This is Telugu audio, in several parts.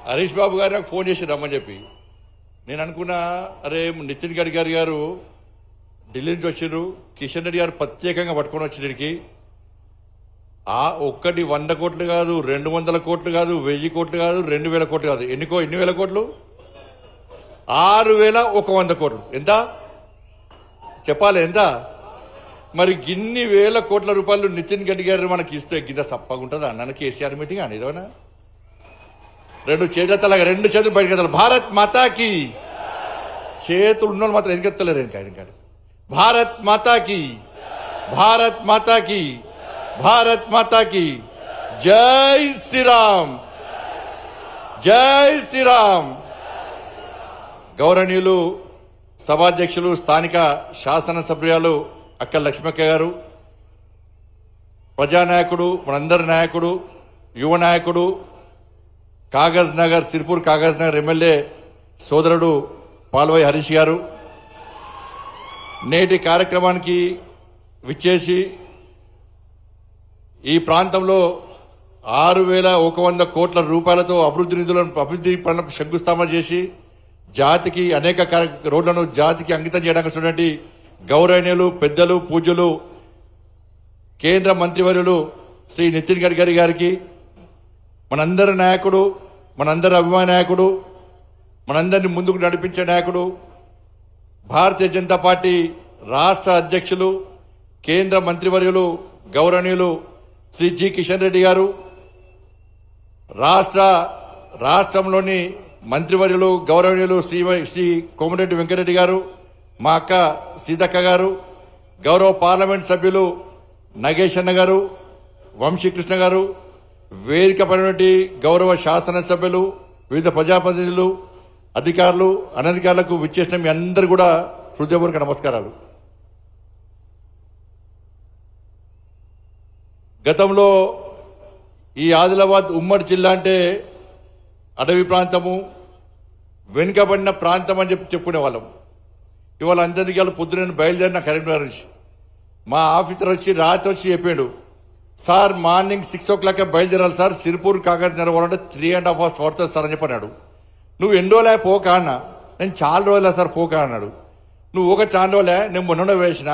హరీష్ బాబు గారు నాకు ఫోన్ చేసి రమ్మని చెప్పి నేను అనుకున్నా, అరే నితిన్ గడ్కరీ గారు ఢిల్లీ నుంచి వచ్చారు, కిషన్ రెడ్డి గారు ప్రత్యేకంగా పట్టుకొని వచ్చినకి ఒక్కటి 100 కోట్లు కాదు, 200 కోట్లు కాదు, 1000 కోట్లు కాదు, 2000 కోట్లు కాదు, ఎన్ని వేల కోట్లు, 6100 కోట్లు. ఎంత చెప్పాలి? ఎంత? మరి గిన్ని వేల కోట్ల రూపాయలు నితిన్ గడ్కరీ గారు మనకి ఇస్తే గిద్ద సప్పగా ఉంటుందా? నన్ను కేసీఆర్ మీటింగ్ అని ఇదోనా? రెండు చేతులు బయటకెత్తాలి. భారత్ మాతాకి చేతులు ఉన్న మాత్రం ఎన్నికెత్తలేరు. ఇంకా భారత్ మాతాకి, భారత్ మాతాకి, భారత్ మాతాకి జై శ్రీరామ్, జై శ్రీరామ్. గౌరవనీయులు సభాధ్యక్షులు, స్థానిక శాసనసభ్యులు అక్క లక్ష్మక్క గారు, ప్రజానాయకుడు, మనందరి నాయకుడు, యువ నాయకుడు, కాగజ్ నగర్, సిర్పూర్ కాగజ్ నగర్ ఎమ్మెల్యే సోదరుడు పాల్వాయి హరీష్ గారు, నేటి కార్యక్రమానికి విచ్చేసి ఈ ప్రాంతంలో 6100 కోట్ల రూపాయలతో అభివృద్ధి పనులకు శంకుస్థాపన చేసి జాతికి అనేక రోడ్లను జాతికి అంకితం చేయడానికి చూడండి గౌరవనీయులు, పెద్దలు, పూజ్యులు, కేంద్ర మంత్రివర్యులు శ్రీ నితిన్ గడ్కరీ గారికి, మనందరి నాయకుడు, మనందరి అభిమాన నాయకుడు, మనందరినీ ముందుకు నడిపించే నాయకుడు, భారతీయ జనతా పార్టీ రాష్ట్ర అధ్యక్షులు, కేంద్ర మంత్రివర్యులు గౌరవనీయులు శ్రీ జి కిషన్ రెడ్డి గారు, రాష్ట్రంలోని మంత్రివర్యులు గౌరవనీయులు శ్రీ కోమటిరెడ్డి వెంకటరెడ్డి గారు, మా అక్క సీతక్క గారు, గౌరవ పార్లమెంట్ సభ్యులు నగేష్ అన్న గారు, వంశీకృష్ణ గారు, వేదిక పడినటువంటి గౌరవ శాసనసభ్యులు, వివిధ ప్రజాప్రతినిధులు, అధికారులు, అనధికారులకు విచ్చేసిన మీ అందరూ కూడా హృదయపూర్వక నమస్కారాలు. గతంలో ఈ ఆదిలాబాద్ ఉమ్మడి జిల్లా అంటే అడవి ప్రాంతము, వెనుకబడిన ప్రాంతం అని చెప్పుకునే వాళ్ళం. ఇవాళ అందరికీ పొద్దున బయలుదేరిన కరీంనగర్ నుంచి మా ఆఫీసర్ వచ్చి రాత్రి వచ్చి చెప్పాడు, సార్ మార్నింగ్ 6 o'clock బయలుదేరాలి సార్, సిర్పూర్ కాగజ్ నగర్ పోవాలంటే 3.5 hours పడుతుంది సార్ అని చెప్పన్నాడు. నువ్వు ఎన్ని రోజులే పోకా అన్న, నేను చాలా రోజులే సార్ పోకా అన్నాడు. నువ్వు ఒక చాలా రోజులే, నేను మొన్న వేసిన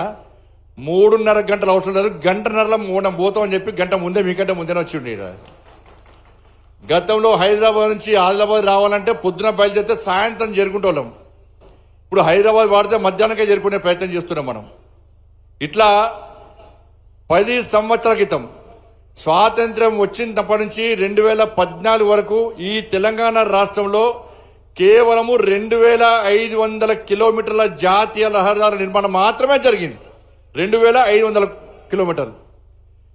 3.5 గంటలు అవసరం లేదు, గంటన్నరలో మనం పోతాం అని చెప్పి గంట ముందే మీకంటే ముందే వచ్చిండి. గతంలో హైదరాబాద్ నుంచి ఆదిలాబాద్ రావాలంటే పొద్దున బయలుదేరితే సాయంత్రం చేరుకుంటాం. ఇప్పుడు హైదరాబాద్ వాడితే మధ్యాహ్నంకే చేరుకునే ప్రయత్నం చేస్తున్నాం మనం. ఇట్లా 10 సంవత్సరాల క్రితం స్వాతంత్ర్యం వచ్చినప్పటి నుంచి 2014 వరకు ఈ తెలంగాణ రాష్ట్రంలో కేవలము 2500 కిలోమీటర్ల జాతీయ రహదారుల నిర్మాణం మాత్రమే జరిగింది. 2500 కిలోమీటర్లు.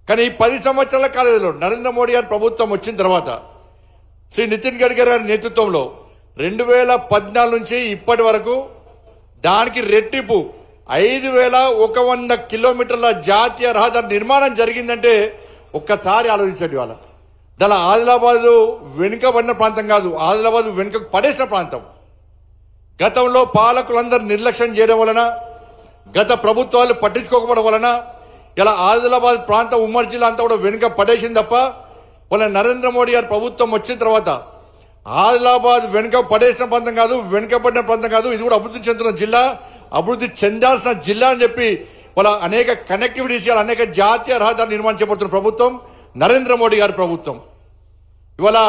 కానీ ఈ 10 సంవత్సరాల కాలంలో నరేంద్ర మోడీ గారి ప్రభుత్వం వచ్చిన తర్వాత శ్రీ నితిన్ గడ్కరీ గారి నేతృత్వంలో 2014 నుంచి ఇప్పటి వరకు దానికి రెట్టింపు 5100 కిలోమీటర్ల జాతీయ రహదారి నిర్మాణం జరిగిందంటే ఒక్కసారి ఆలోచించండి. వాళ్ళ దాని ఆదిలాబాద్ వెనుకబడిన ప్రాంతం కాదు, ఆదిలాబాద్ వెనుక పడేసిన ప్రాంతం. గతంలో పాలకులందరూ నిర్లక్ష్యం చేయడం వలన, గత ప్రభుత్వాలు పట్టించుకోకపోవడం వలన ఇలా ఆదిలాబాద్ ప్రాంతం ఉమ్మడి జిల్లా అంతా కూడా వెనుక పడేసింది తప్ప వాళ్ళ నరేంద్ర మోడీ గారి ప్రభుత్వం వచ్చిన తర్వాత ఆదిలాబాద్ వెనుక పడేసిన ప్రాంతం కాదు, వెనుకబడిన ప్రాంతం కాదు, ఇది కూడా అభివృద్ధి చెందుతున్న జిల్లా, అభివృద్ధి చెందాల్సిన జిల్లా అని చెప్పి వాళ్ళ అనేక కనెక్టివిటీస్, అనేక జాతీయ రహదారులు నిర్మాణం చేపడుతున్న ప్రభుత్వం నరేంద్ర మోడీ గారి ప్రభుత్వం. ఇవాళ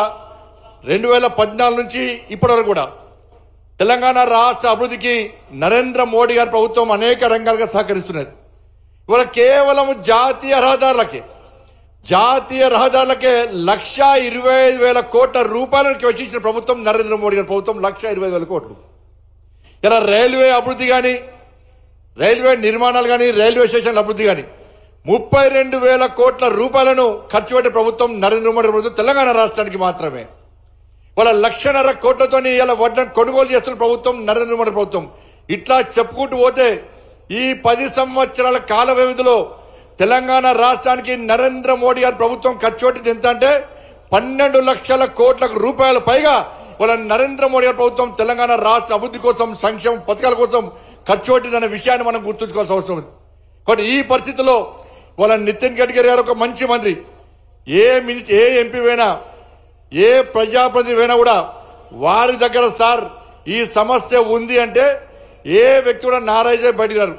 2014 నుంచి ఇప్పటి వరకు కూడా తెలంగాణ రాష్ట్ర అభివృద్ధికి నరేంద్ర మోడీ గారి ప్రభుత్వం అనేక రంగాలుగా సహకరిస్తున్నది. ఇవాళ కేవలం జాతీయ రహదారులకే 1,25,000 కోట్ల రూపాయలకి వచ్చిన ప్రభుత్వం నరేంద్ర మోడీ గారి ప్రభుత్వం. 1,25,000 కోట్లు. ఇలా రైల్వే అభివృద్ధి కానీ, రైల్వే నిర్మాణాలు కానీ, రైల్వే స్టేషన్ల అభివృద్ధి కానీ 32,000 కోట్ల రూపాయలను ఖర్చు పెట్టే ప్రభుత్వం నరేంద్ర మోడీ ప్రభుత్వం తెలంగాణ రాష్ట్రానికి మాత్రమే. వాళ్ళ 1,50,000 కోట్లతో ఇలా వడ్లను కొనుగోలు చేస్తున్న ప్రభుత్వం నరేంద్ర మోడీ ప్రభుత్వం. ఇట్లా చెప్పుకుంటూ పోతే ఈ 10 సంవత్సరాల కాల వ్యవధిలో తెలంగాణ రాష్ట్రానికి నరేంద్ర మోడీ గారి ప్రభుత్వం ఖర్చు పెట్టింది ఎంత అంటే 12 లక్షల కోట్ల రూపాయల పైగా వాళ్ళ నరేంద్ర మోడీ గారి ప్రభుత్వం తెలంగాణ రాష్ట్ర అభివృద్ధి కోసం, సంక్షేమ పథకాల కోసం ఖర్చు పెట్టిందనే విషయాన్ని మనం గుర్తుంచుకోవాల్సిన అవసరం ఉంది. కాబట్టి ఈ పరిస్థితుల్లో వాళ్ళ నితిన్ గడ్కరీ గారు ఒక మంచి మంత్రి, ఏ ఎంపీ అయినా ఏ ప్రజాప్రతినిధి అయినా కూడా వారి దగ్గర సార్ ఈ సమస్య ఉంది అంటే ఏ వ్యక్తి కూడా నారాజ బయటగారు.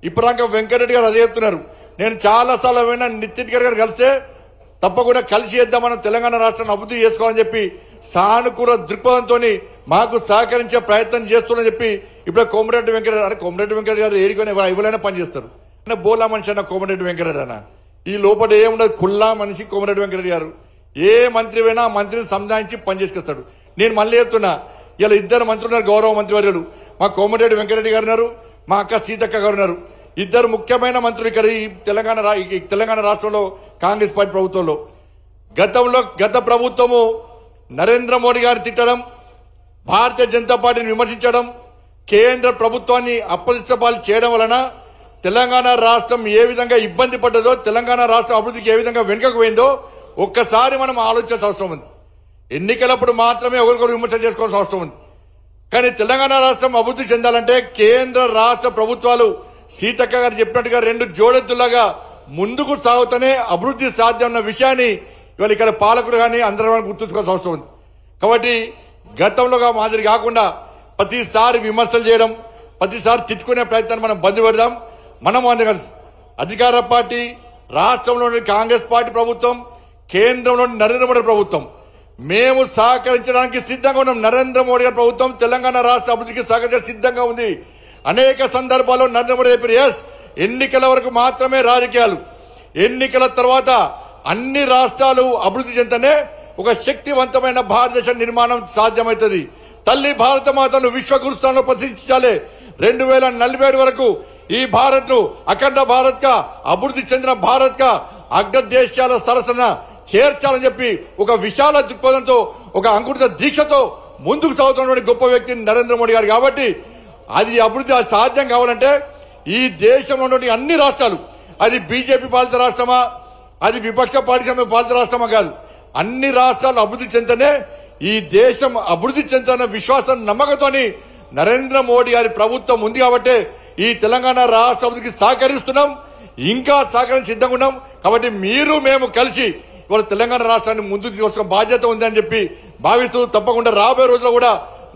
ఇప్పటిదాకా వెంకటరెడ్డి గారు అదే చెప్తున్నారు. నేను చాలా సార్లు విన్నా నితిన్ గడ్కరీ గారు కలిస్తే తప్పకుండా కలిసి చేద్దాం, మనం తెలంగాణ రాష్ట్రాన్ని అభివృద్ధి చేసుకోవాలని చెప్పి సానుకూల దృక్పథంతో మాకు సహకరించే ప్రయత్నం చేస్తున్నారని చెప్పి ఇప్పుడు కోమటిరెడ్డి వెంకటరెడ్డి అంటే కోమటిరెడ్డి వెంకటరెడ్డి గారు ఏడుకొని ఎవరైనా పనిచేస్తారు. బోలా మనిషి అన్న కోమటిరెడ్డి వెంకటరెడ్డి అన్న ఈ లోపల ఏముండదు, కుల్లా మనిషి కోమటిరెడ్డి వెంకటరెడ్డి గారు. ఏ మంత్రి అయినా మంత్రిని సంధానించి పనిచేసుకొస్తాడు. నేను మళ్ళీ చెప్తున్నా, ఇలా ఇద్దరు మంత్రులు ఉన్నారు, గౌరవ మంత్రివర్యులు. మా కోమటిరెడ్డి వెంకటరెడ్డి గారు ఉన్నారు, మా అక్క సీతక్క గారు ఉన్నారు. ఇద్దరు ముఖ్యమైన మంత్రులు ఇక్కడ ఈ తెలంగాణ రాష్ట్రంలో కాంగ్రెస్ పార్టీ ప్రభుత్వంలో. గత ప్రభుత్వము నరేంద్ర మోడీ గారిని తిట్టడం, భారతీయ జనతా పార్టీని విమర్శించడం, కేంద్ర ప్రభుత్వాన్ని అప్రతిష్టపాలు చేయడం వలన తెలంగాణ రాష్ట్రం ఏ విధంగా ఇబ్బంది పడ్డదో, తెలంగాణ రాష్ట్రం అభివృద్ధికి ఏ విధంగా వెనుకకు పోయిందో ఒక్కసారి మనం ఆలోచించాల్సిన అవసరం ఉంది. ఎన్నికలప్పుడు మాత్రమే ఒకరికొకరు విమర్శ చేసుకోవాల్సిన అవసరం ఉంది. కానీ తెలంగాణ రాష్ట్రం అభివృద్ధి చెందాలంటే కేంద్ర రాష్ట్ర ప్రభుత్వాలు సీతక్క గారు చెప్పినట్టుగా రెండు జోడెత్తులాగా ముందుకు సాగుతూనే అభివృద్ధి సాధ్యం అన్న విషయాన్ని ఇవాళ ఇక్కడ పాలకులు కానీ అందరూ గుర్తుంచుకోవాల్సిన అవసరం ఉంది. కాబట్టి గతంలోగా మాదిరి కాకుండా ప్రతిసారి విమర్శలు చేయడం, ప్రతిసారి తిట్టుకునే ప్రయత్నాన్ని మనం బంద్ పెడదాం. మనం కలిసి అధికార పార్టీ, రాష్ట్రంలోని కాంగ్రెస్ పార్టీ ప్రభుత్వం, కేంద్రంలోని నరేంద్ర మోడీ ప్రభుత్వం మేము సహకరించడానికి సిద్ధంగా ఉన్నాం. నరేంద్ర మోడీ గారి ప్రభుత్వం తెలంగాణ రాష్ట్ర అభివృద్ధికి సహకరించడానికి సిద్ధంగా ఉంది. అనేక సందర్భాల్లో నరేంద్ర మోడీ చెప్పారు, ఎస్ ఎన్నికల వరకు మాత్రమే రాజకీయాలు, ఎన్నికల తర్వాత అన్ని రాష్ట్రాలు అభివృద్ధి చెందనే ఒక శక్తివంతమైన భారతదేశ నిర్మాణం సాధ్యమవుతుంది. తల్లి భారత మాతను విశ్వగురుస్థానంలో ప్రతిష్ఠించాలి. 2047 వరకు ఈ భారత్ ను అఖండ భారత్ గా, అభివృద్ధి చెందిన భారత్ గా అగ్రదేశాల సరసన చేర్చాలని చెప్పి ఒక విశాల దృక్పథంతో, ఒక అంకురిత దీక్షతో ముందుకు సాగుతున్నటువంటి గొప్ప వ్యక్తి నరేంద్ర మోడీ గారు. కాబట్టి అది అభివృద్ధి సాధ్యం కావాలంటే ఈ దేశంలో ఉన్నటువంటి అన్ని రాష్ట్రాలు, అది బీజేపీ పాలిత రాష్ట్రమా, అది విపక్ష పార్టీ పాలిత రాష్ట్రమా కాదు, అన్ని రాష్ట్రాలు అభివృద్ధి చెందనే ఈ దేశం అభివృద్ధి చెందుతున్న విశ్వాసం, నమ్మకంతోని నరేంద్ర మోడీ గారి ప్రభుత్వం ఉంది. కాబట్టి ఈ తెలంగాణ రాష్ట్ర అభివృద్ధికి సహకరిస్తున్నాం, ఇంకా సహకరించి సిద్ధంగా ఉన్నాం. కాబట్టి మీరు మేము కలిసి ఇవాళ తెలంగాణ రాష్ట్రాన్ని ముందుకు తీసుకొచ్చిన బాధ్యత ఉందని చెప్పి భావిస్తూ తప్పకుండా రాబోయే రోజుల్లో కూడా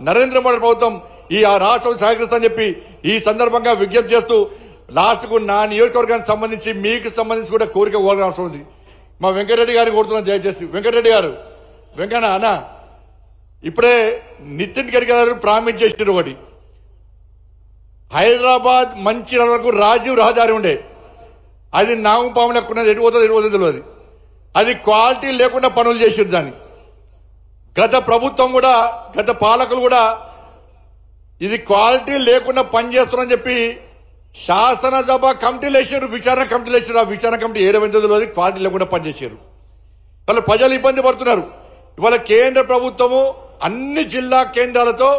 నరేంద్ర మోడీ ప్రభుత్వం ఈ రాష్ట్రం సహకరిస్తామని చెప్పి ఈ సందర్భంగా విజ్ఞప్తి చేస్తూ లాస్ట్ కు నా నియోజకవర్గానికి సంబంధించి మీకు సంబంధించి కూడా కోరిక కోరాల్సిన అవసరం ఉంది. మా వెంకటరెడ్డి గారిని కోరుతున్నాను, దయచేసి వెంకటరెడ్డి గారు, వెంకన్న అన్న ఇప్పుడే నితిన్ గడ్కరీ గారు ప్రామిస్ చేసిన ఒకటి, హైదరాబాద్ మంచిర్యాల వరకు రాజీవ్ రహదారి ఉండే, అది నాగుపాము లెక్కున్నది, ఎటుపోతుందో తెలియదు. అది క్వాలిటీ లేకుండా పనులు చేసారు. దాన్ని గత ప్రభుత్వం కూడా, గత పాలకులు కూడా ఇది క్వాలిటీ లేకుండా పనిచేస్తున్నారని చెప్పి శాసనసభ కమిటీలు వేసారు, విచారణ కమిటీలు వేసారు. ఆ విచారణ కమిటీ 7 రోజులు క్వాలిటీ లేకుండా పనిచేశారు. వాళ్ళ ప్రజలు ఇబ్బంది పడుతున్నారు. ఇవాళ కేంద్ర ప్రభుత్వము అన్ని జిల్లా కేంద్రాలతో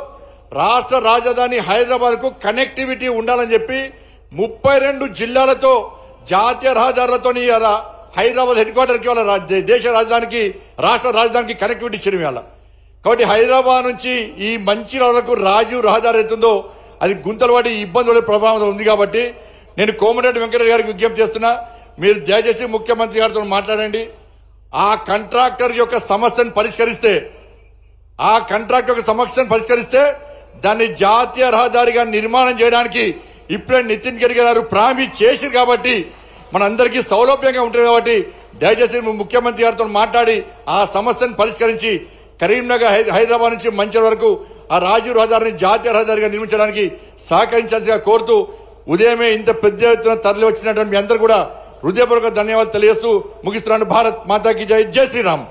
రాష్ట్ర రాజధాని హైదరాబాద్ కు కనెక్టివిటీ ఉండాలని చెప్పి 32 జిల్లాలతో జాతీయ రహదారులతో హైదరాబాద్ హెడ్ క్వార్టర్ కి వాళ్ళ దేశ రాజధానికి, రాష్ట్ర రాజధానికి కనెక్టివిటీ ఇచ్చిన వాళ్ళ. కాబట్టి హైదరాబాద్ నుంచి ఈ మంచిర్యాల వరకు రాజీవ్ రహదారి అవుతుందో అది గుంతలు పడి ఇబ్బంది పడే ప్రభావం ఉంది. కాబట్టి నేను కోమటిరెడ్డి వెంకటరెడ్డి గారికి విజ్ఞప్తి చేస్తున్నా, మీరు దయచేసి ముఖ్యమంత్రి గారితో మాట్లాడండి. ఆ కాంట్రాక్టర్ యొక్క సమస్యను పరిష్కరిస్తే దాన్ని జాతీయ రహదారిగా నిర్మాణం చేయడానికి ఇప్పుడే నితిన్ గడ్కరీ గారు ప్రామిస్ చేశారు. కాబట్టి మనందరికీ సౌలభ్యంగా ఉంటుంది. కాబట్టి దయచేసి ముఖ్యమంత్రి గారితో మాట్లాడి ఆ సమస్యను పరిష్కరించి కరీంనగర్, హైదరాబాద్ నుంచి మంచిర్యాల వరకు ఆ రాజీవ్ రహదారిని జాతీయ రహదారిగా నిర్మించడానికి సహకరించాల్సిగా కోరుతూ ఉదయమే ఇంత పెద్ద ఎత్తున తరలి వచ్చినటువంటి మీ అందరూ కూడా హృదయపూర్వక ధన్యవాదాలు తెలియజేస్తూ ముగిస్తున్నాను. భారత్ మాతాకి జై, జై శ్రీరామ్.